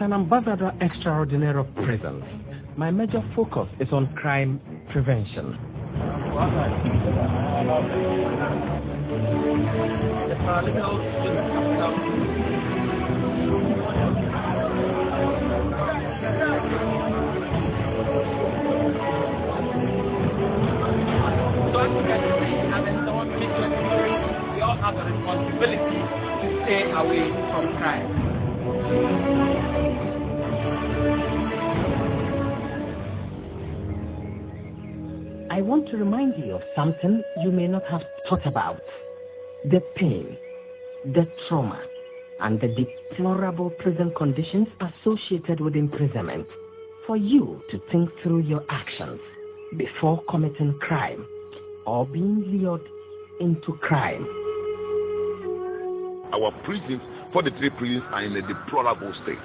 an ambassador extraordinary of prisons, my major focus is on crime prevention. We all have a responsibility to stay away from crime. I want to remind you of something you may not have thought about. The pain, the trauma, and the deplorable prison conditions associated with imprisonment. For you to think through your actions before committing crime or being lured into crime. Our prisons, 43 prisons, are in a deplorable state.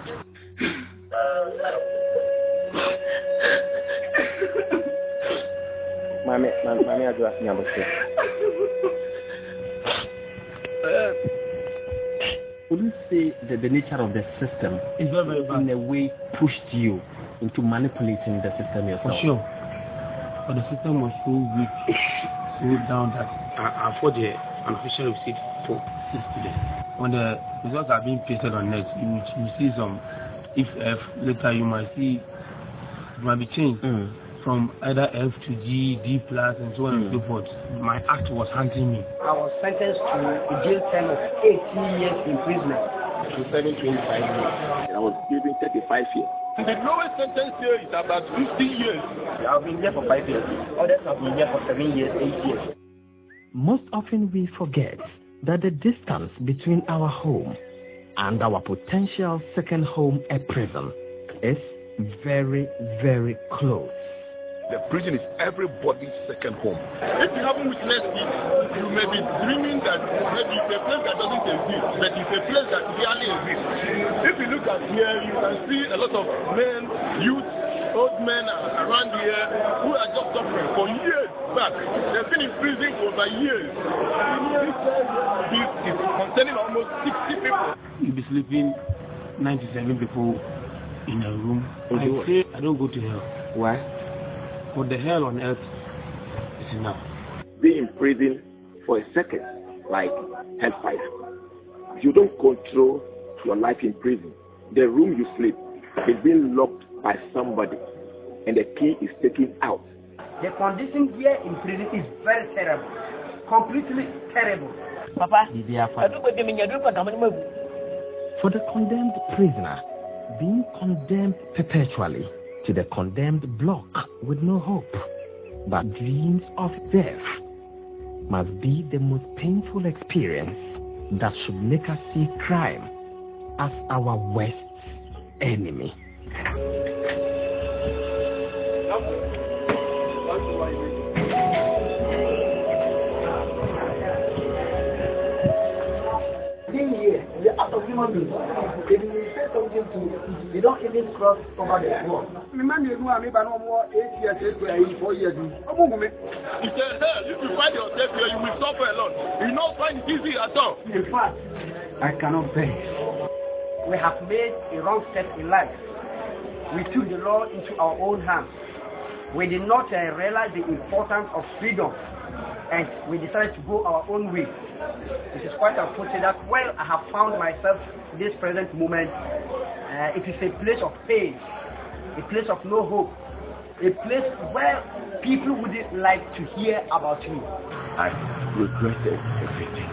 Mommy, I do ask me about this. Would you say that the nature of the system is very bad. In a way pushed you into manipulating the system yourself? For sure. But the system was so weak, so down that I forged an official receipt for 6 students. When the results are being pasted on net, you see some if F, later you might see it might be changed from either F to G, D+, and so on and so forth. My act was hunting me. I was sentenced to a jail term of 18 years imprisonment. To 725 years. I was given 35 years. The lowest sentence here is about 15 years. I've been here for 5 years. Others have been here for 7 years, 8 years. Most often we forget that the distance between our home and our potential second home, a prison, is very, very close. The prison is everybody's second home. If you haven't witnessed it, you may be dreaming that maybe it's a place that doesn't exist, but it's a place that really exists. If you look at here, you can see a lot of men, youth, old men around here who are just suffering for years back. They've been in prison for over years. This is containing almost 60 people. You'll be sleeping 97 people in a room. I don't go to hell. Why? For the hell on earth is enough. Being in prison for a second, like hellfire. You don't control your life in prison. The room you sleep is being locked by somebody, and the key is taken out. The condition here in prison is very terrible. Completely terrible. Papa, for the condemned prisoner, being condemned perpetually to the condemned block with no hope, but dreams of death, must be the most painful experience that should make us see crime as our worst enemy. Out of human beings, if you say something to you, you don't even cross over the floor. Remember, you are maybe no more 8 years, 4 years. He said, hey, if you find yourself here, you will suffer a lot. You will not find it easy at all. In fact, I cannot bear. We have made a wrong step in life. We took the law into our own hands. We did not realize the importance of freedom, and we decided to go our own way. It is quite unfortunate that when I have found myself in this present moment, it is a place of pain, a place of no hope, a place where people wouldn't like to hear about you. I regretted everything.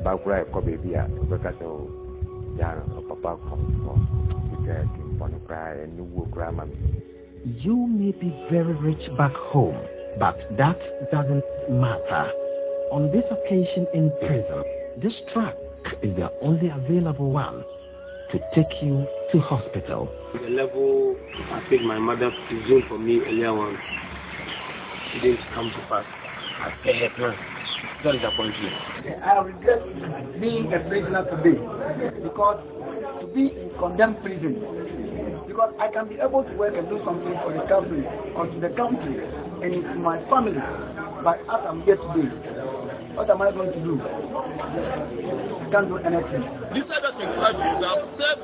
Background could be a papa You may be very rich back home, but that doesn't matter. On this occasion in prison, this truck is the only available one to take you to hospital. The level I think my mother presumed for me earlier on, it didn't come to pass. I pay her plan. That is appointment. I regret being a prisoner today because to be in condemned prison, because I can be able to work and do something for the country or to the country and to my family, but as I'm here today, what am I going to do? I can't do anything. This other thing, I've served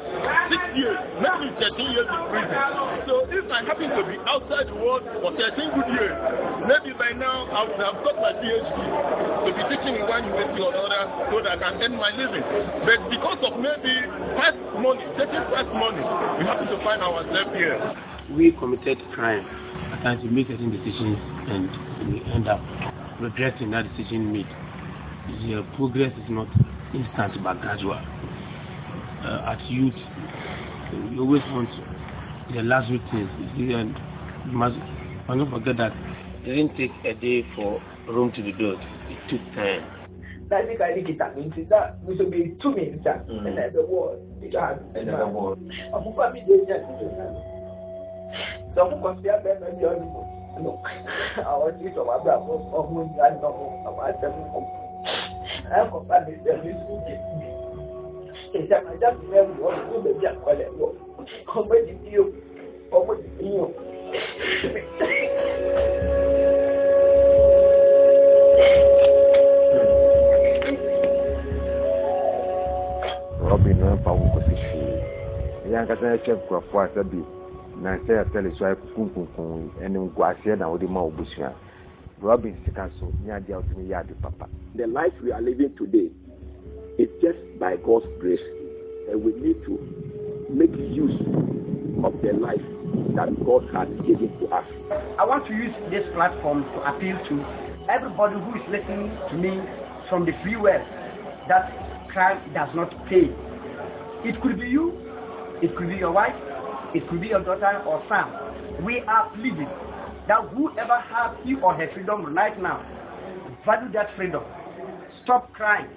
6 years, maybe 13 years in prison. So if I happen to be outside the world for 13 good years, maybe by now I would have got my PhD to be teaching in one university or another so that I can earn my living. But because of maybe past money, taking past money, we happen to find ourselves here. We committed crime. At times we make certain decisions and we end up regretting that decision made. The progress is not instant but gradual. At youth, you always want the last things, and you must not forget that it didn't take a day for Rome to be built. It took time. That I think it means that we should be 2 minutes and then the war. Another war. I'm going to be there. So I'm going to be there. No, I want you to have that of when I know about them. I'm going to be there. It's a matter of where we want to be just for that war. Come with you. Come with you. Robin, no power to fish. Young as I check for a quarter bit. Nancy, I tell you, so I couldn't and then go out here now with the mouth bush. Robin Sikaso, Yadia to me, Yadi Papa. The life we are living today is just by God's grace, and we need to make use of the life that God has given to us. I want to use this platform to appeal to everybody who is listening to me from the free world that crime does not pay. It could be you, it could be your wife, it could be your daughter or son. We are pleading that whoever has he or her freedom right now, value that freedom. Stop crime.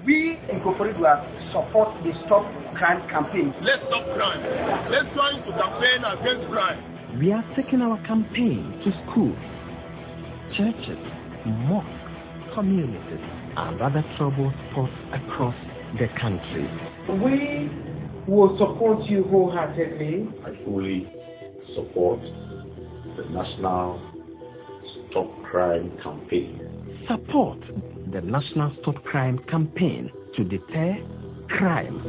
We incorporate will support the Stop Crime campaign. Let's stop crime. Let's try to campaign against crime. We are taking our campaign to schools, churches, mosques, communities, and other troubled spots across the country. We will support you wholeheartedly. I fully support the National Stop Crime campaign. Support the National Stop Crime campaign to deter crime.